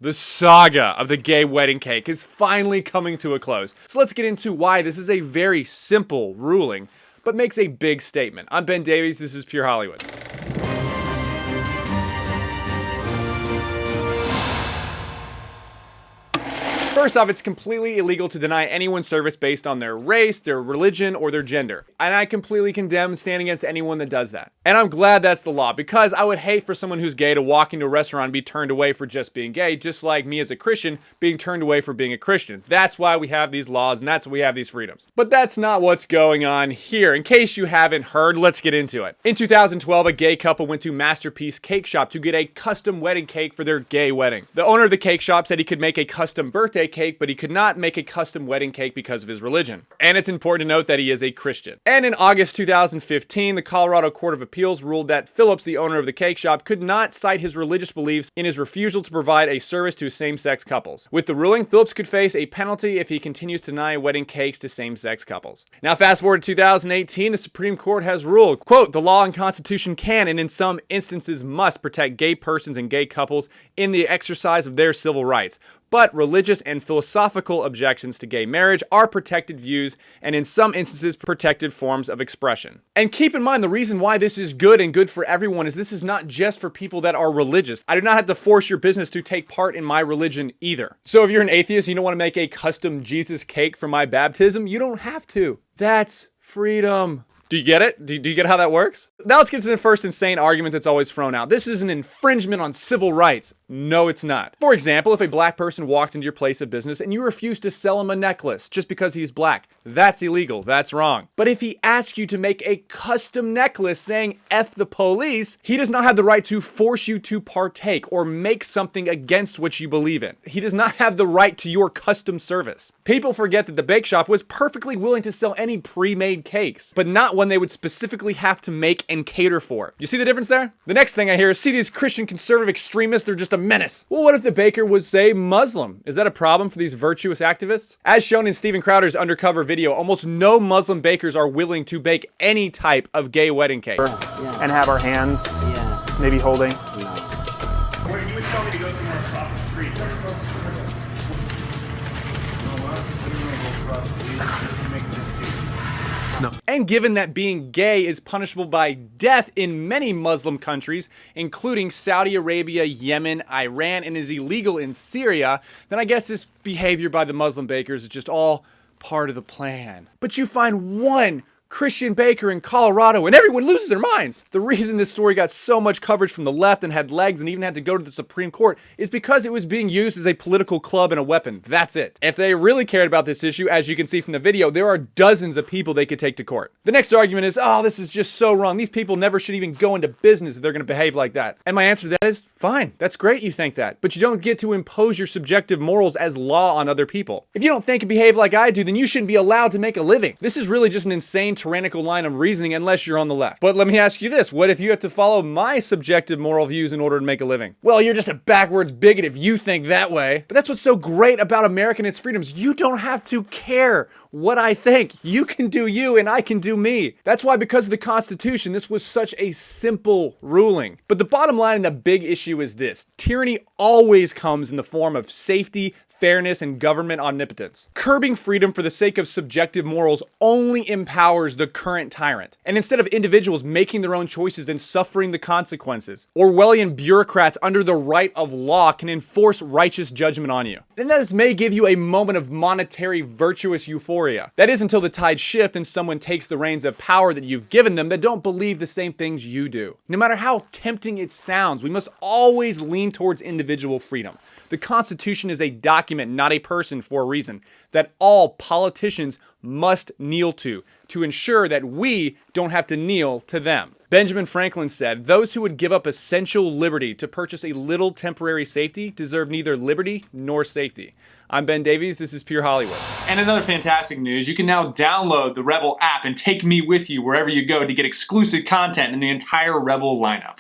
The saga of the gay wedding cake is finally coming to a close. So let's get into why this is a very simple ruling, but makes a big statement. I'm Ben Davies, this is Pure Hollywood. First off, it's completely illegal to deny anyone service based on their race, their religion, or their gender. And I completely condemn and stand against anyone that does that. And I'm glad that's the law, because I would hate for someone who's gay to walk into a restaurant and be turned away for just being gay, just like me as a Christian being turned away for being a Christian. That's why we have these laws, and that's why we have these freedoms. But that's not what's going on here. In case you haven't heard, let's get into it. In 2012, a gay couple went to Masterpiece Cake Shop to get a custom wedding cake for their gay wedding. The owner of the cake shop said he could make a custom birthday cake, but he could not make a custom wedding cake because of his religion. And it's important to note that he is a Christian. And in August 2015, the Colorado Court of Appeals ruled that Phillips, the owner of the cake shop, could not cite his religious beliefs in his refusal to provide a service to same-sex couples. With the ruling, Phillips could face a penalty if he continues to deny wedding cakes to same-sex couples. Now fast forward to 2018, the Supreme Court has ruled, quote, "The law and Constitution can and in some instances must protect gay persons and gay couples in the exercise of their civil rights. But religious and philosophical objections to gay marriage are protected views and in some instances protected forms of expression." And keep in mind, the reason why this is good and good for everyone is this is not just for people that are religious. I do not have to force your business to take part in my religion either. So if you're an atheist and you don't want to make a custom Jesus cake for my baptism, you don't have to. That's freedom. Do you get it? Do you get how that works? Now let's get to the first insane argument that's always thrown out. This is an infringement on civil rights. No, it's not. For example, if a black person walks into your place of business and you refuse to sell him a necklace just because he's black, that's illegal. That's wrong. But if he asks you to make a custom necklace saying F the police, he does not have the right to force you to partake or make something against what you believe in. He does not have the right to your custom service. People forget that the bake shop was perfectly willing to sell any pre-made cakes, but not one they would specifically have to make and cater for. You see the difference there? The next thing I hear is, see these Christian conservative extremists, they're just a menace. Well, what if the baker was, say, Muslim? Is that a problem for these virtuous activists? As shown in Steven Crowder's undercover video, almost no Muslim bakers are willing to bake any type of gay wedding cake. Yeah. And have our hands maybe holding. No. Where you would tell me to go somewhere across the street. That's across the street. You know what? What do you want to go across the street? Just make this No. And given that being gay is punishable by death in many Muslim countries, including Saudi Arabia, Yemen, Iran, and is illegal in Syria, then I guess this behavior by the Muslim bakers is just all part of the plan. But you find one Christian baker in Colorado and everyone loses their minds. The reason this story got so much coverage from the left and had legs and even had to go to the Supreme Court is because it was being used as a political club and a weapon. That's it. If they really cared about this issue, as you can see from the video, there are dozens of people they could take to court. The next argument is, oh, this is just so wrong. These people never should even go into business if they're going to behave like that. And my answer to that is, fine. That's great you think that. But you don't get to impose your subjective morals as law on other people. If you don't think and behave like I do, then you shouldn't be allowed to make a living. This is really just an insane tyrannical line of reasoning unless you're on the left. But let me ask you this, what if you have to follow my subjective moral views in order to make a living? Well, you're just a backwards bigot if you think that way. But that's what's so great about America and its freedoms. You don't have to care what I think. You can do you and I can do me. That's why, because of the Constitution, this was such a simple ruling. But the bottom line and the big issue is this: tyranny always comes in the form of safety, fairness, and government omnipotence. Curbing freedom for the sake of subjective morals only empowers the current tyrant. And instead of individuals making their own choices and suffering the consequences, Orwellian bureaucrats under the right of law can enforce righteous judgment on you. And this may give you a moment of monetary virtuous euphoria. That is until the tides shift and someone takes the reins of power that you've given them that don't believe the same things you do. No matter how tempting it sounds, we must always lean towards individual freedom. The Constitution is a document, not a person, for a reason, that all politicians must kneel to ensure that we don't have to kneel to them. Benjamin Franklin said, "Those who would give up essential liberty to purchase a little temporary safety deserve neither liberty nor safety." I'm Ben Davies, this is Pure Hollywood. And another fantastic news, you can now download the Rebel app and take me with you wherever you go to get exclusive content in the entire Rebel lineup.